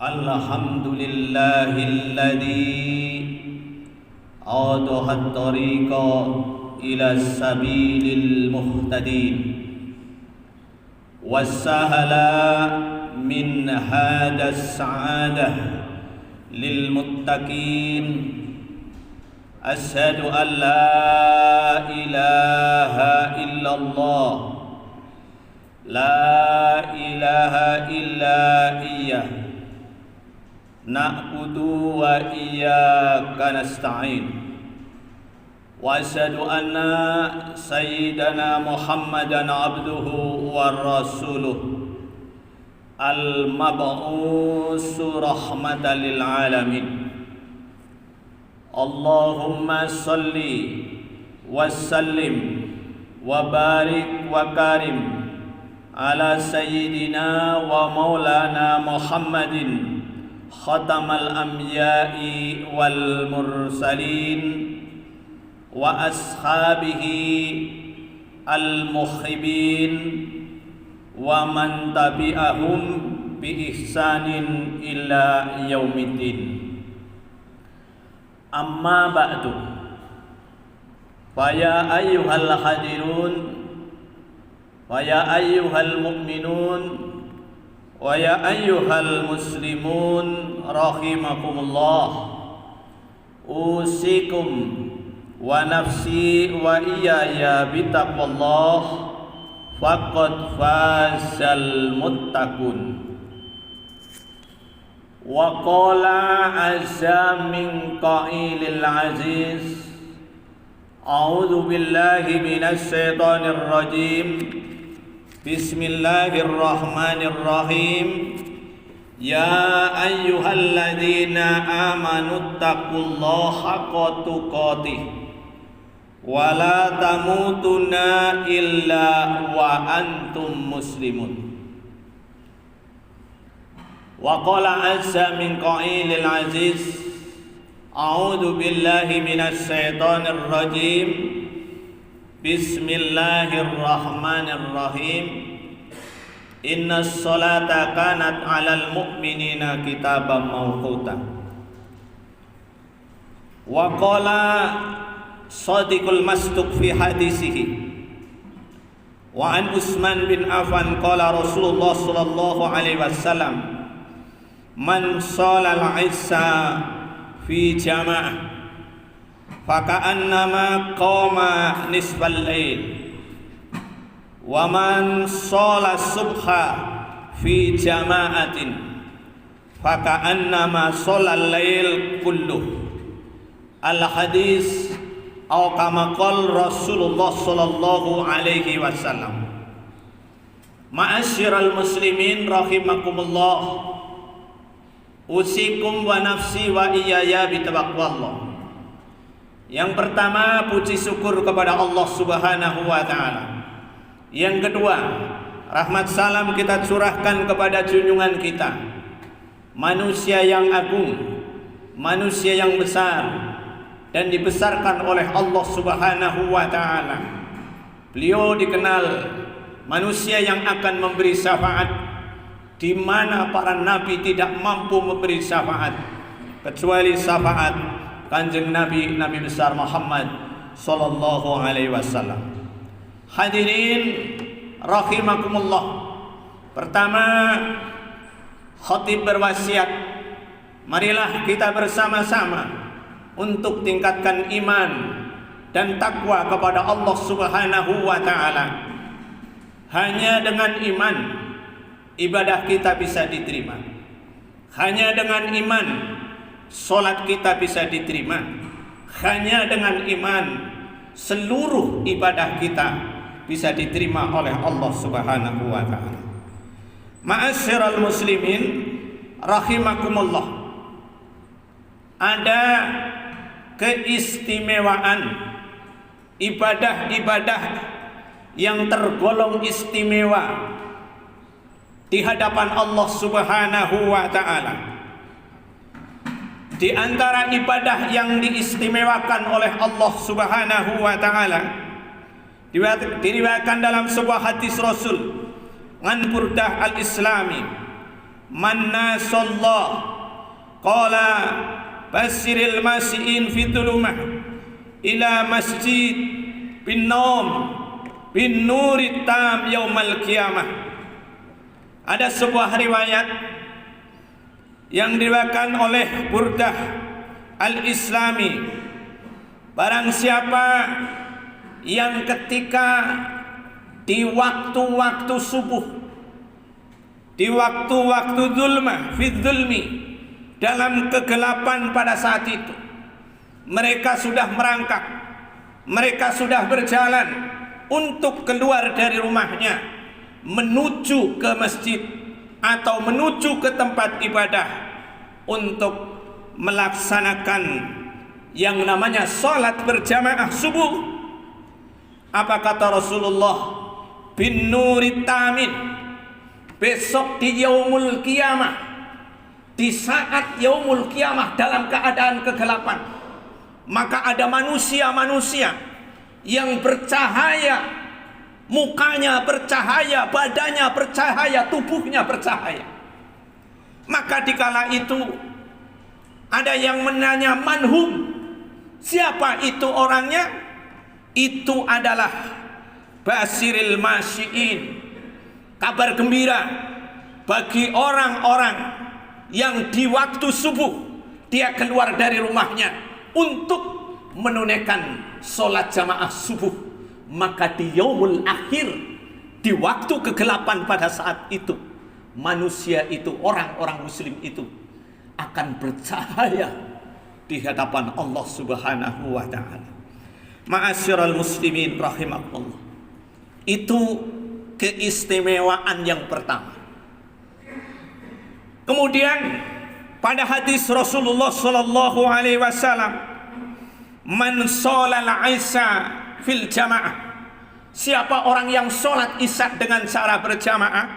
الحمد لله الذي أوضح الطريق إلى السبيل المهتدين وسهل من هذا السعادة للمتقين. أشهد أن لا إله إلا الله لا إله إلا إياه نعبد وإياك نستعين وأشهد أن سيدنا محمدا عبده ورسوله المبعوث رحمة للعالمين. اللهم صل وسلم وبارك وكرم على سيدنا ومولانا محمد خاتم الأنبياء والمرسلين وأصحابه المخبين ومن تبعهم بإحسان إلى يوم الدين. Amma ba'du, faya ayyuhal hadirun, faya ayyuhal mu'minun, wa ya ayyuhal muslimun rahimakumullah. Usikum wa nafsi wa iyaya bitaqwallah, faqad fazal muttaqun. Wa qala azza min qailil aziz, a'udzu billahi minasy syaithanir rajim. Bismillahirrahmanirrahim. Ya ayyuhalladzina amanu taqullaha haqqa tuqatih wa la tamutunna illa wa antum muslimun. Wa qala azza min qailil aziz, a'udzu billahi minasy syaithanir rajim. Bismillahirrahmanirrahim. Innas salata kanat 'alal mu'minina kitaban mawquta. Wa qala shadiqul masduq fi hadisihi. Wa an Utsman bin Affan qala Rasulullah sallallahu alaihi wasallam, man sholal isya fi jama'ah faka'annama qama nisfal lail, wa man sholas subha fi jama'atin faka'annama sholal lail kulluh. Al hadis atau kama qala Rasulullah sallallahu alaihi wasallam. Ma'asyiral muslimin rahimakumullah, usikum wa nafsi wa iyaya bitaqwallah. Yang pertama, puji syukur kepada Allah Subhanahu wa taala. Yang kedua, rahmat salam kita curahkan kepada junjungan kita, manusia yang agung, manusia yang besar dan dibesarkan oleh Allah Subhanahu wa taala. Beliau dikenal manusia yang akan memberi syafaat di mana para nabi tidak mampu memberi syafaat kecuali syafaat Kanjeng Nabi besar Muhammad sallallahu alaihi wasallam. Hadirin rahimakumullah. Pertama, khatib berwasiat, marilah kita bersama-sama untuk tingkatkan iman dan takwa kepada Allah Subhanahu wa taala. Hanya dengan iman ibadah kita bisa diterima. Hanya dengan iman solat kita bisa diterima. Hanya dengan iman seluruh ibadah kita bisa diterima oleh Allah Subhanahu wa taala. Ma'asyiral muslimin rahimakumullah. Ada keistimewaan ibadah-ibadah yang tergolong istimewa di hadapan Allah Subhanahu wa taala. Di antara ibadah yang diistimewakan oleh Allah Subhanahu wa taala diriwayatkan dalam sebuah hadis Rasul an Burdah al-Islami, man nasallah qala basiril masiin fi dhulumah ila masjid bin naum bin nurit tam yaumal qiyamah. Ada sebuah riwayat yang diriwayatkan oleh Burdah Al-Islami, barang siapa yang ketika di waktu-waktu subuh, di waktu-waktu zulmah, fi zulmi, dalam kegelapan pada saat itu, mereka sudah merangkak, mereka sudah berjalan untuk keluar dari rumahnya menuju ke masjid atau menuju ke tempat ibadah untuk melaksanakan yang namanya salat berjamaah subuh. Apa kata Rasulullah? Bin nurit tamin, besok di yaumul qiyamah, di saat yaumul qiyamah dalam keadaan kegelapan, maka ada manusia-manusia yang bercahaya, mukanya bercahaya, badannya bercahaya, tubuhnya bercahaya. Maka dikala itu ada yang menanya, manhum, siapa itu orangnya? Itu adalah basiril masyiin, kabar gembira bagi orang-orang yang di waktu subuh dia keluar dari rumahnya untuk menunaikan sholat jamaah subuh. Maka di yaumul akhir, di waktu kegelapan pada saat itu, manusia itu, orang-orang muslim itu akan bercahaya di hadapan Allah Subhanahu wa ta'ala. Ma'asyiral muslimin rahimakumullah. Itu keistimewaan yang pertama. Kemudian pada hadis Rasulullah sallallahu alaihi wasallam, man sholal isya fil jamaah, siapa orang yang sholat isya dengan cara berjamaah,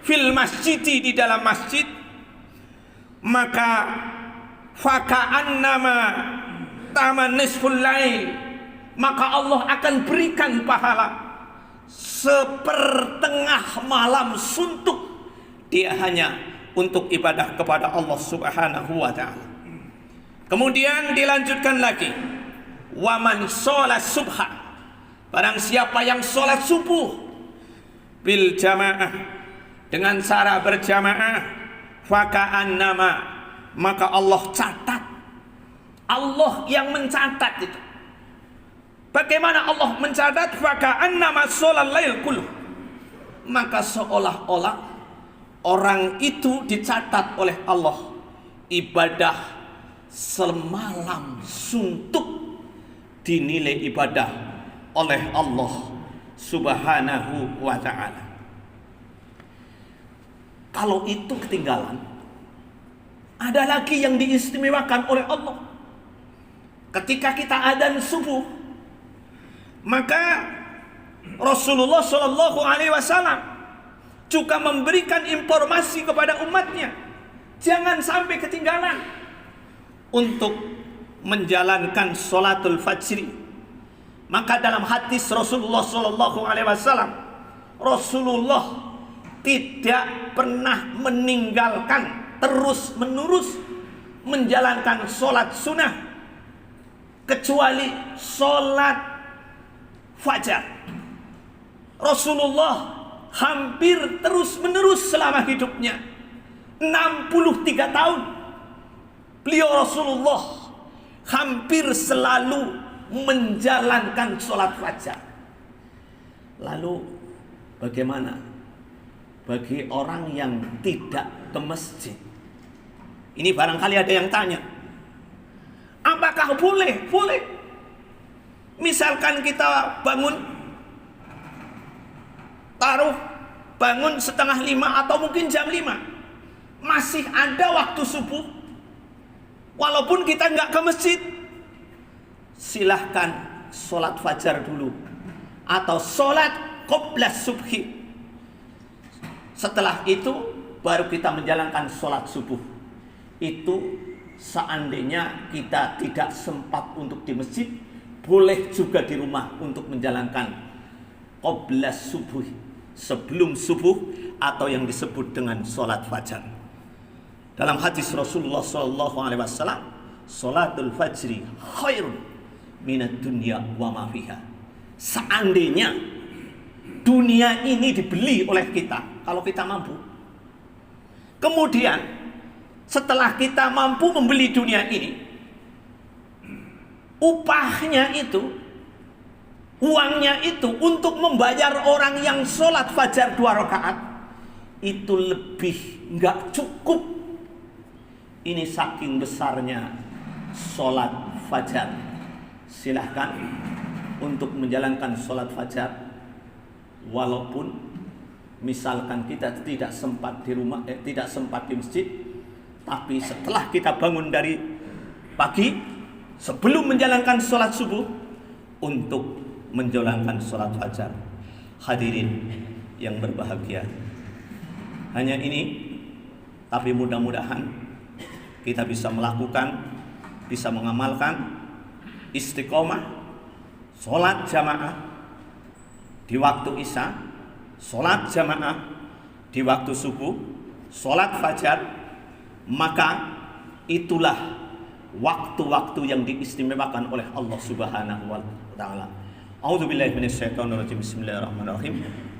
fil masjidi, di dalam masjid, maka faka'annama taman nisful lail, maka Allah akan berikan pahala sepertengah malam suntuk dia hanya untuk ibadah kepada Allah Subhanahu wa ta'ala. Kemudian dilanjutkan lagi, waman sholat subha, barang siapa yang sholat subuh bil jamaah, dengan cara berjamaah, faka'annama, maka Allah catat, Allah yang mencatat itu. Bagaimana Allah mencatat? Faka'annama sholal lail kullu, maka seolah-olah orang itu dicatat oleh Allah ibadah semalam suntuk, dinilai ibadah oleh Allah Subhanahu wa ta'ala. Kalau itu ketinggalan, ada lagi yang diistimewakan oleh Allah. Ketika kita adzan subuh, maka Rasulullah Shallallahu Alaihi Wasallam juga memberikan informasi kepada umatnya, jangan sampai ketinggalan untuk menjalankan sholatul fajri. Maka dalam hadis Rasulullah Shallallahu Alaihi Wasallam, Rasulullah tidak pernah meninggalkan, terus menerus menjalankan sholat sunnah kecuali sholat fajar. Rasulullah hampir terus menerus selama hidupnya 63 tahun beliau Rasulullah hampir selalu menjalankan sholat fajar. Lalu bagaimana bagi orang yang tidak ke masjid? Ini barangkali ada yang tanya, apakah boleh? Boleh. Misalkan kita bangun setengah 5 atau mungkin jam 5, masih ada waktu subuh, walaupun kita nggak ke masjid, silahkan sholat fajar dulu atau sholat qobla subhi. Setelah itu baru kita menjalankan sholat subuh. Itu seandainya kita tidak sempat untuk di masjid, boleh juga di rumah untuk menjalankan qobla subuh, sebelum subuh atau yang disebut dengan sholat fajar. Dalam hadis Rasulullah SAW, sholatul fajri khairun minad dunya wa ma fiha. Seandainya dunia ini dibeli oleh kita, kalau kita mampu, kemudian setelah kita mampu membeli dunia ini, upahnya itu, uangnya itu untuk membayar orang yang sholat fajar 2 rakaat, itu lebih nggak cukup. Ini saking besarnya sholat fajar. Silahkan untuk menjalankan sholat fajar, walaupun misalkan kita tidak sempat di rumah, tidak sempat di masjid, tapi setelah kita bangun dari pagi, sebelum menjalankan sholat subuh, untuk menjalankan sholat fajar. Hadirin yang berbahagia, hanya ini, tapi mudah-mudahan kita bisa melakukan, bisa mengamalkan istiqomah, sholat jamaah di waktu isya, sholat jamaah di waktu subuh, sholat fajar, maka itulah waktu-waktu yang diistimewakan oleh Allah Subhanahu wa taala. A'udzubillahi minasyaitonirrajim. Bismillahirrahmanirrahim.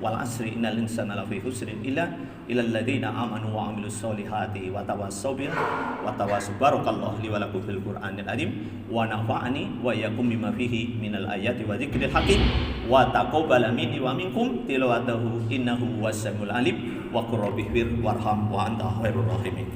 Wal asri innal insana lafi khusrin illa alladzina amanu wa amilus solihati wa tawassaw bil wa tawassaw. Barakallahu li wa lakum fil Qur'anil azim wa nafa'ani wa iyyakum bima fihi minal ayati wa dzikril hakim wa taqabbala minni wa minkum tilawatahu innahu was-samiul alim wa qur rabbihfir warham wa anta khairur rahimin.